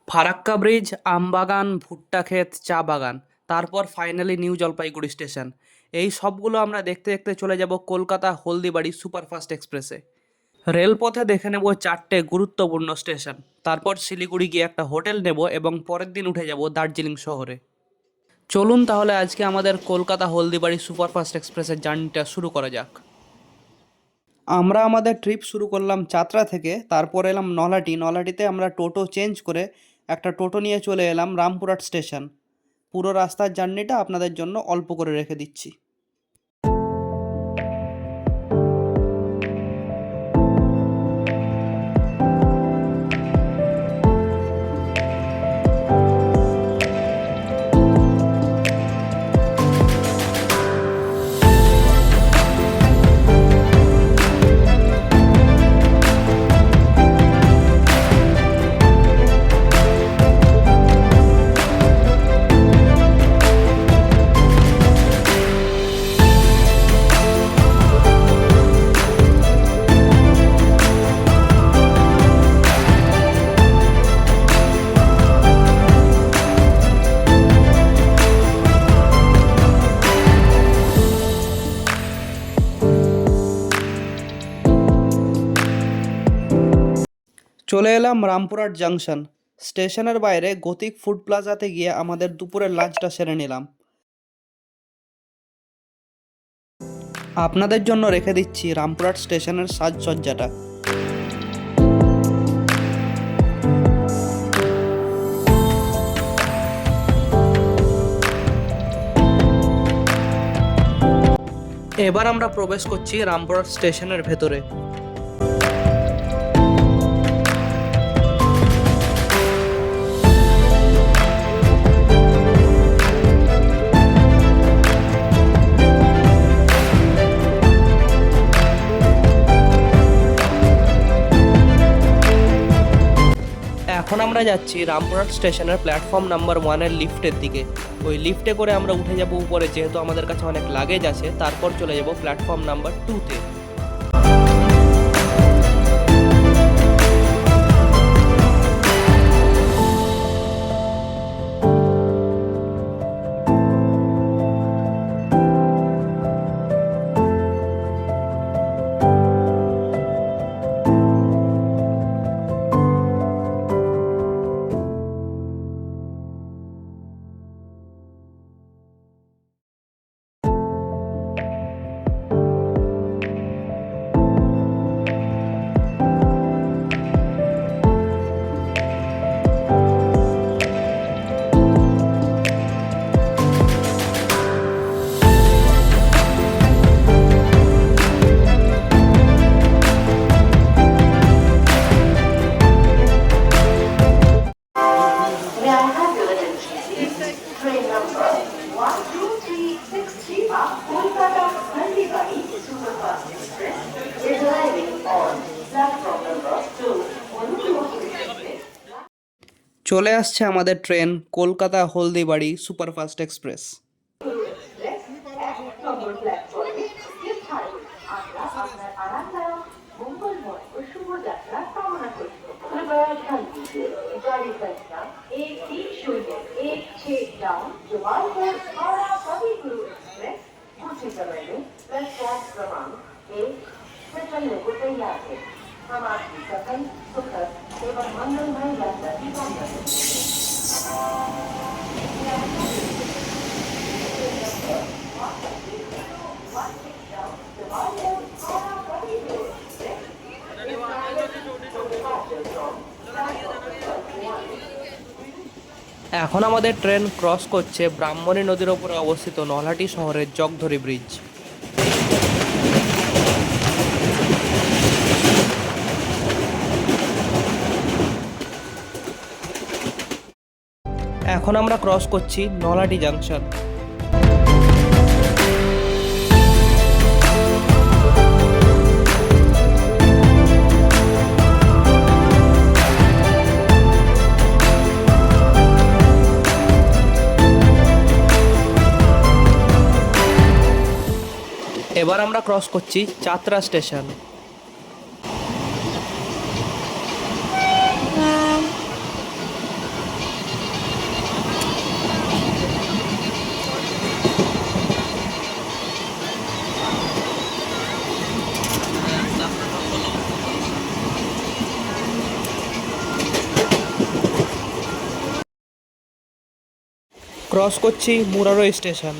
Farakka bridge, আমবাগান, ভুট্টা ক্ষেত, চা বাগান, তারপর ফাইনালি নিউ জলপাইগুড়ি স্টেশন। এই সবগুলো আমরা দেখতে দেখতে চলে যাব কলকাতা হলদিবাড়ি সুপারফাস্ট এক্সপ্রেসে। রেলপথে দেখে নেব 4টে গুরুত্বপূর্ণ স্টেশন, তারপর শিলিগুড়ি গিয়ে একটা হোটেল নেব এবং পরের দিন উঠে যাব দার্জিলিং শহরে। চলুন তাহলে আজকে আমাদের কলকাতা হলদিবাড়ি সুপারফাস্ট এক্সপ্রেসের জার্নিটা শুরু করা যাক। আমরা আমাদের ট্রিপ শুরু করলাম চাতরা থেকে, তারপর এলাম নলহাটি। নলহাটিতে আমরা টোটো চেঞ্জ করে একটা টোটো নিয়ে চলে এলাম রামপুরহাট স্টেশন। পুরো রাস্তার জার্নিটা আপনাদের জন্য অল্প করে রেখে দিচ্ছি। চলে এলাম রামপুরহাট জাংশন। স্টেশনের বাইরে গতিক ফুড প্লাজাতে গিয়ে আমাদের দুপুরের লাঞ্চটা সেরে নিলাম। আপনাদের জন্য রেখে দিচ্ছি রামপুরহাট স্টেশনের সাজসজ্জাটা। এবার আমরা প্রবেশ করছি রামপুরহাট স্টেশনের ভেতরে। এখন আমরা যাচ্ছি রামপুরহাট স্টেশনের প্ল্যাটফর্ম নাম্বার 1-এর লিফটের দিকে। ওই লিফটে করে আমরা উঠে যাব উপরে, যেহেতু আমাদের কাছে অনেক লাগেজ আছে। তারপর চলে যাব প্ল্যাটফর্ম নাম্বার 2-তে। চলে আসছে আমাদের train Kolkata Haldibari superfast express. हम आपकी सफल सुखद एवं मंगलमय यात्रा की कामना करते এখন আমাদের ট্রেন ক্রস করছে ব্রাহ্মণী নদীর ওপরে অবস্থিত নলহাটি শহরের জগধরি ব্রিজ। এখন আমরা ক্রস করছি নলহাটি জাংশন। এবার আমরা ক্রস করছি চাতরা স্টেশন। ক্রস করছি মুরারো স্টেশন।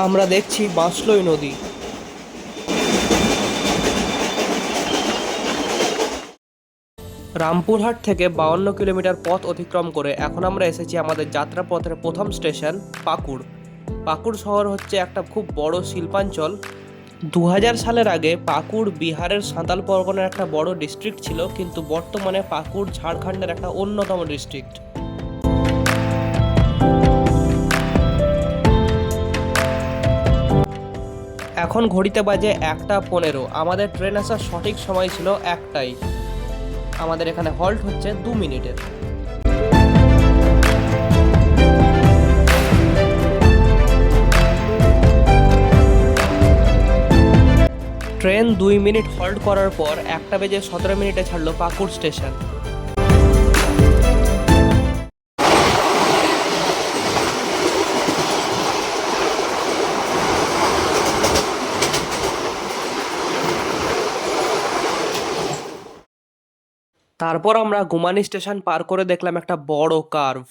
আমরা দেখছি বাঁশলই নদী। রামপুরহাট থেকে 52 কিলোমিটার পথ অতিক্রম করে এখন আমরা এসেছি আমাদের যাত্রাপথের প্রথম স্টেশন পাকুড়। পাকুড় শহর হচ্ছে একটা খুব বড় শিল্পাঞ্চল। 2000 সালের আগে পাকুড় বিহারের সাঁতাল পরগনার একটা বড় ডিস্ট্রিক্ট ছিল, কিন্তু বর্তমানে পাকুড় ঝাড়খণ্ডের একটা অন্যতম ডিস্ট্রিক্ট। এখন ঘড়িতে বাজে 1:15। আমাদের ট্রেন আসার সঠিক সময় ছিল 1টায়। আমাদের এখানে হল্ট হচ্ছে 2 মিনিটের। ট্রেন 2 মিনিট হল্ট করার পর 1:17 ছাড়লো পাকুড় স্টেশন। তারপর আমরা গুমানি স্টেশন পার করে দেখলাম একটা বড় কার্ভ।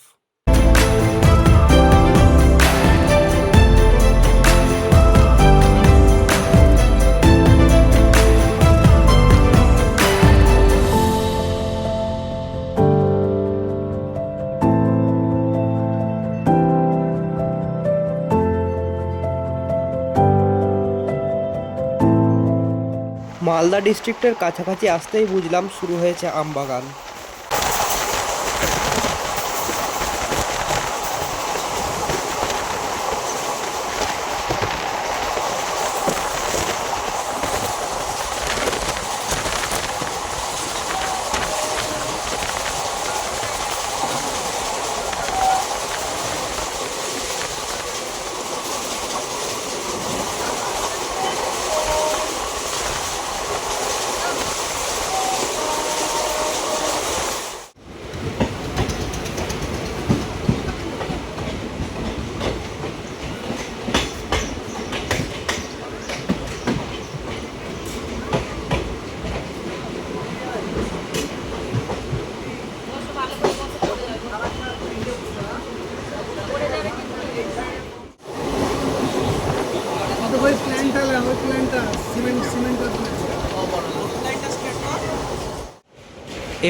মালদা ডিস্ট্রিক্টের কাছাকাছি আসতেই বুঝলাম শুরু হয়েছে আমবাগান।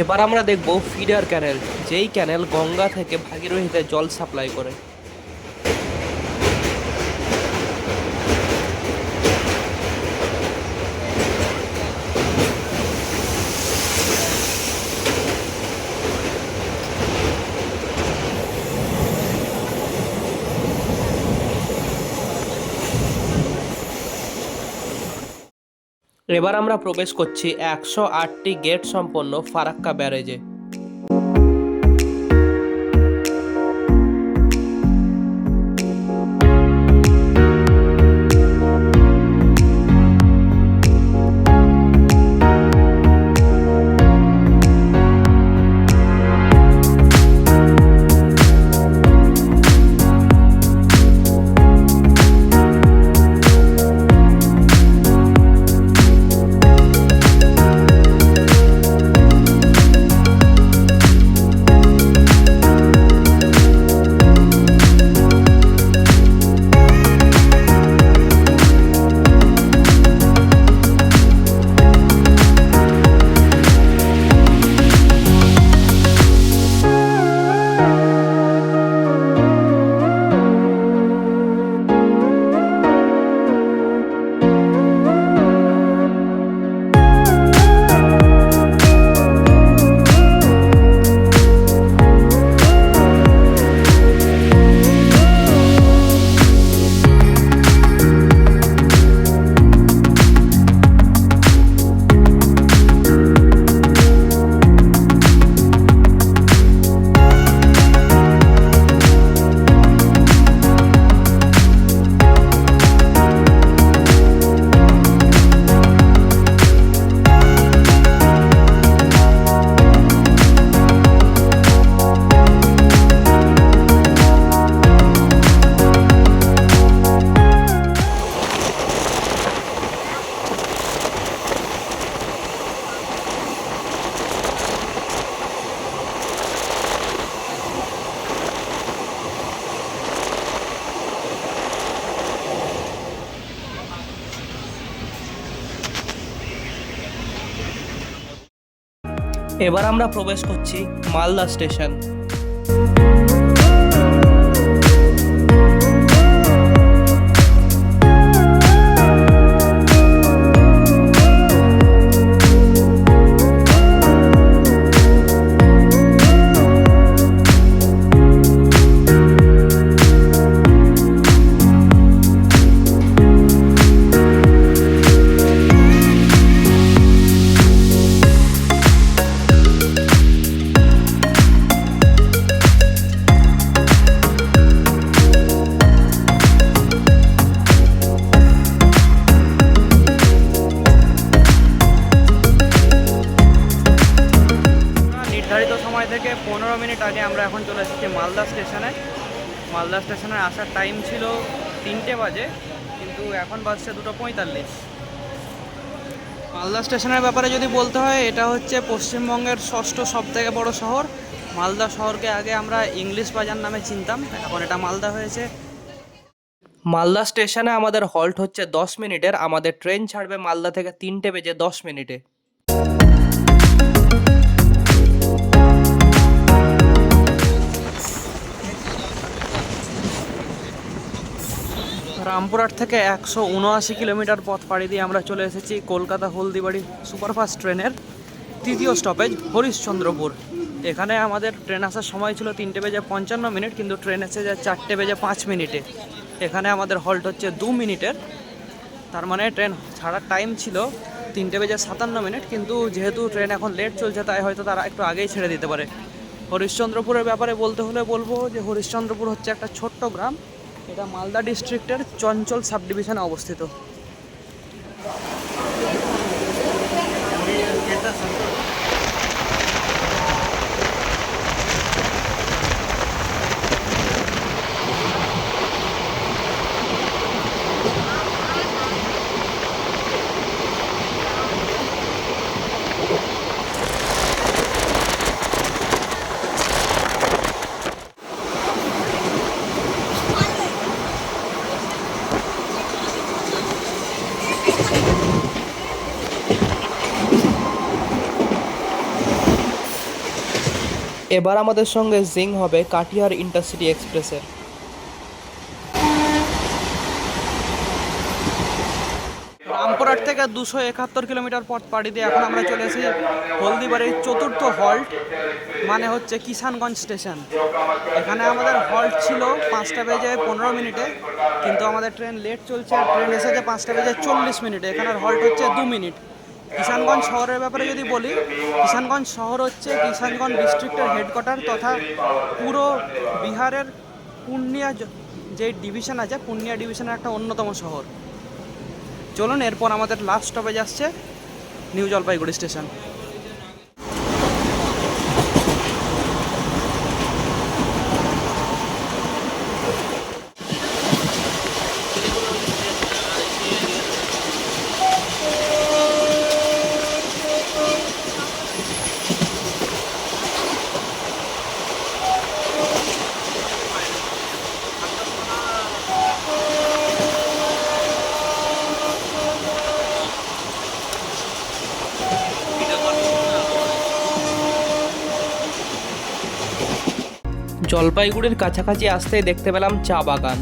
এবার আমরা দেখব ফিডার ক্যানেল, যেই ক্যানেল গঙ্গা থেকে ভাগীরথীতে জল সাপ্লাই করে। এবার আমরা প্রবেশ করছি 108টি গেট সম্পন্ন ফারাক্কা ব্যারেজে। এবার আমরা প্রবেশ করছি মালদা স্টেশন। নির্ধারিত সময় থেকে 15 মিনিট আগে আমরা এখন চলে এসেছি মালদা স্টেশনে। মালদা স্টেশনে আসার টাইম ছিল 3টে বাজে, কিন্তু এখন বাজছে 2:45। মালদা স্টেশনের ব্যাপারে যদি বলতে হয়, এটা হচ্ছে পশ্চিমবঙ্গের ষষ্ঠ সবথেকে বড় শহর। মালদা শহরকে আগে আমরা ইংলিশ বাজার নামে চিনতাম, এখন এটা মালদা হয়েছে। মালদা স্টেশনে আমাদের হল্ট হচ্ছে 10 মিনিটের। আমাদের ট্রেন ছাড়বে মালদা থেকে 3:10 রামপুরহাট থেকে 179 কিলোমিটার পথ পাড়ি দিয়ে আমরা চলে এসেছি কলকাতা হলদিবাড়ি সুপারফাস্ট ট্রেনের তৃতীয় স্টপেজ হরিশ্চন্দ্রপুর। এখানে আমাদের ট্রেন আসার সময় ছিল 3:55, কিন্তু ট্রেন এসে যায় 4:05। এখানে আমাদের হল্ট হচ্ছে 2 মিনিটের। তার মানে ট্রেন ছাড়ার টাইম ছিল 3:57, কিন্তু যেহেতু ট্রেন এখন লেট চলছে, তাই হয়তো তারা একটু আগেই ছেড়ে দিতে পারে। হরিশ্চন্দ্রপুরের ব্যাপারে বলতে হলে বলবো যে হরিশ্চন্দ্রপুর হচ্ছে একটা ছোট্ট গ্রাম। এটা মালদা ডিস্ট্রিক্টের চঞ্চল সাব ডিভিশনে অবস্থিত। এবার আমাদের সঙ্গে জিং হবে কাটিহার ইন্টারসিটি এক্সপ্রেসের। রামপুরহাট থেকে 271 কিলোমিটার পথ পাড়ি দিয়ে এখন আমরা চলে এসেছি হলদিবাড়ির চতুর্থ হল্ট, মানে হচ্ছে কিষানগঞ্জ স্টেশন। এখানে আমাদের হল্ট ছিল 5:15, কিন্তু আমাদের ট্রেন লেট চলছে আর ট্রেন এসেছে 5:40। এখানের হল্ট হচ্ছে 2 মিনিট। কিষানগঞ্জ শহরের ব্যাপারে যদি বলি, কিষানগঞ্জ শহর হচ্ছে কিষানগঞ্জ ডিস্ট্রিক্টের হেডকোয়ার্টার তথা পুরো বিহারের পূর্ণিয়া যে ডিভিশন আছে, পূর্ণিয়া ডিভিশনের একটা অন্যতম শহর। চলুন, এরপর আমাদের লাস্ট স্টপেজ আসছে নিউ জলপাইগুড়ি স্টেশন। জলপাইগুড়ির কাছাকাছি আসতেই দেখতে পেলাম চা বাগান।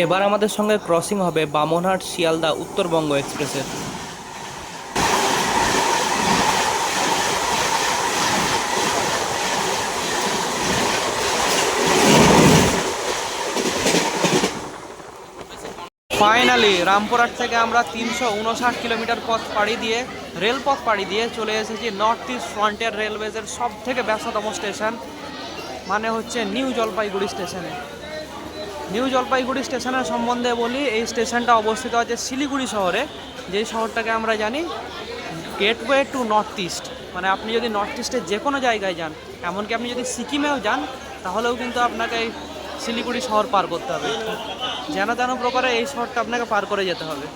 এবার আমাদের সঙ্গে ক্রসিং হবে বামনহাট শিয়ালদা উত্তরবঙ্গ এক্সপ্রেসের। ফাইনালি রামপুরহাট থেকে আমরা 359 কিলোমিটার পথ পাড়ি দিয়ে রেলপথ পাড়ি দিয়ে চলে এসেছি নর্থ ইস্ট ফ্রন্টিয়ার রেলওয়েজের সব থেকে ব্যস্ততম স্টেশন, মানে হচ্ছে নিউ জলপাইগুড়ি স্টেশনে। নিউ জলপাইগুড়ি স্টেশনের সম্বন্ধে বলি, এই স্টেশনটা অবস্থিত আছে শিলিগুড়ি শহরে, যেই শহরটাকে আমরা জানি গেটওয়ে টু নর্থ ইস্ট। মানে আপনি যদি নর্থ ইস্টের যে কোনো জায়গায় যান, এমনকি আপনি যদি সিকিমেও যান, তাহলেও কিন্তু আপনাকে এই শিলিগুড়ি শহর পার করতে হবে। যেন তেন প্রকারে এই শহরটা আপনাকে পার করে যেতে হবে।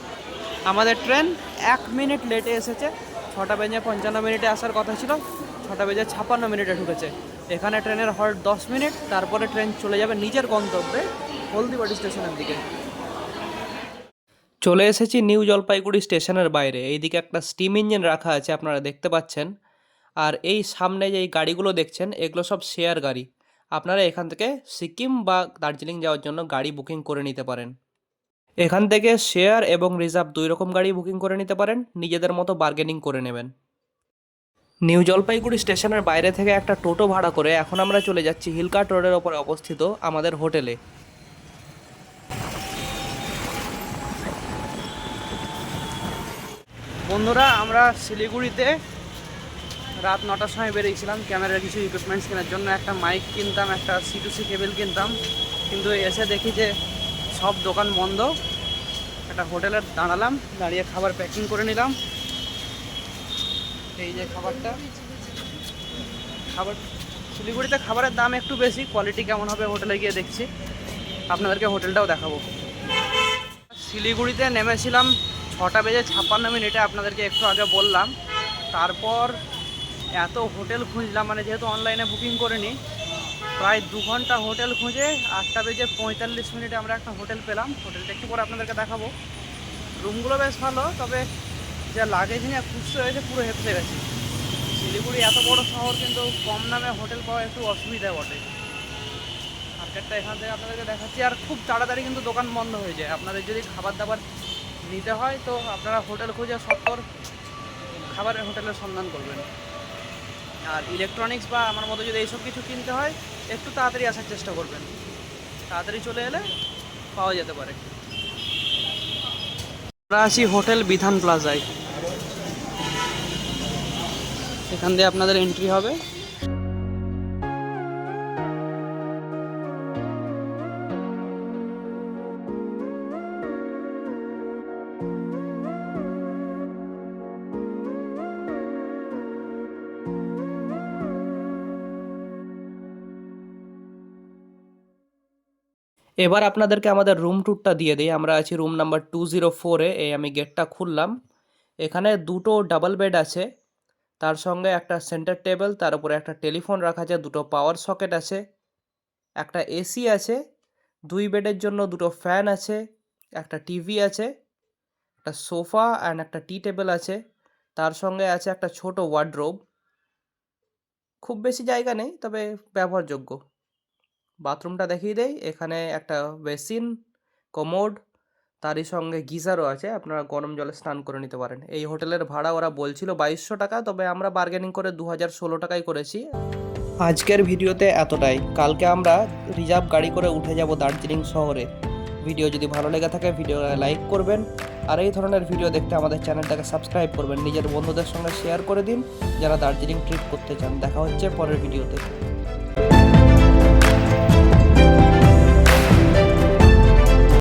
আমাদের ট্রেন 1 মিনিট লেটে এসেছে। 6:55 আসার কথা ছিল, 6:56 ঢুকেছে। এখানে ট্রেনের হল্ট 10 মিনিট, তারপরে ট্রেন চলে যাবে নিজের গন্তব্যে হলদিবাড়ি স্টেশনের দিকে। চলে এসেছি নিউ জলপাইগুড়ি স্টেশনের বাইরে। এইদিকে একটা স্টিম ইঞ্জিন রাখা আছে, আপনারা দেখতে পাচ্ছেন। আর এই সামনে যে এই গাড়িগুলো দেখছেন, এগুলো সব শেয়ার গাড়ি। আপনারা এখান থেকে সিকিম বা দার্জিলিং যাওয়ার জন্য গাড়ি বুকিং করে নিতে পারেন। এখান থেকে শেয়ার এবং রিজার্ভ 2 রকম গাড়ি বুকিং করে নিতে পারেন, নিজেদের মতো বার্গেনিং করে নেবেন। নিউ জলপাইগুড়ি স্টেশনের বাইরে থেকে একটা টোটো ভাড়া করে এখন আমরা চলে যাচ্ছি হিলকার্ট রোডের ওপরে অবস্থিত আমাদের হোটেলে। বন্ধুরা, আমরা শিলিগুড়িতে রাত 9টার সময় বেরিয়েছিলাম ক্যামেরার কিছু ইকুইপমেন্টস কেনার জন্য। একটা মাইক কিনতাম, একটা C2C কেবল কিনতাম, কিন্তু এসে দেখি যে সব দোকান বন্ধ। একটা হোটেলে দাঁড়ালাম, দাঁড়িয়ে খাবার প্যাকিং করে নিলাম। এই যে খাবার শিলিগুড়িতে খাবারের দাম একটু বেশি, কোয়ালিটি কেমন হবে হোটেলে গিয়ে দেখছি, আপনাদেরকে হোটেলটাও দেখাবো। শিলিগুড়িতে নেমেছিলাম 6:56, আপনাদেরকে একটু আগে বললাম। তারপর এত হোটেল খুঁজলাম, মানে যেহেতু অনলাইনে বুকিং করে নিই, প্রায় 2 ঘন্টা হোটেল খুঁজে 8:45 আমরা একটা হোটেল পেলাম। হোটেলটা একটু পরে আপনাদেরকে দেখাবো। রুমগুলো বেশ ভালো, তবে যা লাগেজ নিয়ে খুঁজতে হয়েছে পুরো হেঁপসে গেছে। শিলিগুড়ি এত বড় শহর, কিন্তু কম দামে হোটেল পাওয়া একটু অসুবিধা বটে। মার্কেটটা এখান থেকে আপনাদেরকে দেখাচ্ছি। আর খুব তাড়াতাড়ি কিন্তু দোকান বন্ধ হয়ে যায়। আপনাদের যদি খাবার দাবার নিতে হয়, তো আপনারা হোটেল খুঁজে সত্তর খাবারের হোটেলের সন্ধান করবেন। আর ইলেকট্রনিক্স বা আমার মতো যদি এইসব কিছু কিনতে হয়, একটু তাড়াতাড়ি আসার চেষ্টা করবেন। তাড়াতাড়ি চলে এলে পাওয়া যেতে পারে। আমরা আছি হোটেল বিধান প্লাজায়। এখান দিয়ে আপনাদের এন্ট্রি হবে। এবার আপনাদেরকে আমাদের রুম ট্যুরটা দিয়ে দিই। আমরা আছি রুম নাম্বার 204-এ। এই আমি গেটটা খুললাম। এখানে 2টো ডাবল বেড আছে, তার সঙ্গে একটা সেন্টার টেবিল, তার উপরে একটা টেলিফোন রাখা আছে, 2টো পাওয়ার সকেট আছে, একটা এসি আছে, 2 বেডের জন্য 2টো ফ্যান আছে, একটা টিভি আছে, একটা সোফা অ্যান্ড একটা টি টেবিল আছে, তার সঙ্গে আছে একটা ছোট ওয়ার্ডরোব। খুব বেশি জায়গা নেই, তবে ব্যবহারযোগ্য। বাথরুমটা দেখিয়ে দেই। এখানে একটা বেসিন, কমোড, তারই সঙ্গে গিজারও আছে, আপনারা গরম জলে স্নান করে নিতে পারেন। এই হোটেলের ভাড়া ওরা বলছিল 2200 টাকা, তবে আমরা বার্গেনিং করে 2016 টাকায় করেছি। আজকের ভিডিওতে এতটাই। কালকে আমরা রিজার্ভ গাড়ি করে উঠে যাব দার্জিলিং শহরে। ভিডিও যদি ভালো লেগে থাকে ভিডিওটা লাইক করবেন, আর এই ধরনের ভিডিও দেখতে আমাদের চ্যানেলটাকে সাবস্ক্রাইব করবেন। নিজের বন্ধুদের সঙ্গে শেয়ার করে দিন যারা দার্জিলিং ট্রিপ করতে চান। দেখা হচ্ছে পরের ভিডিওতে।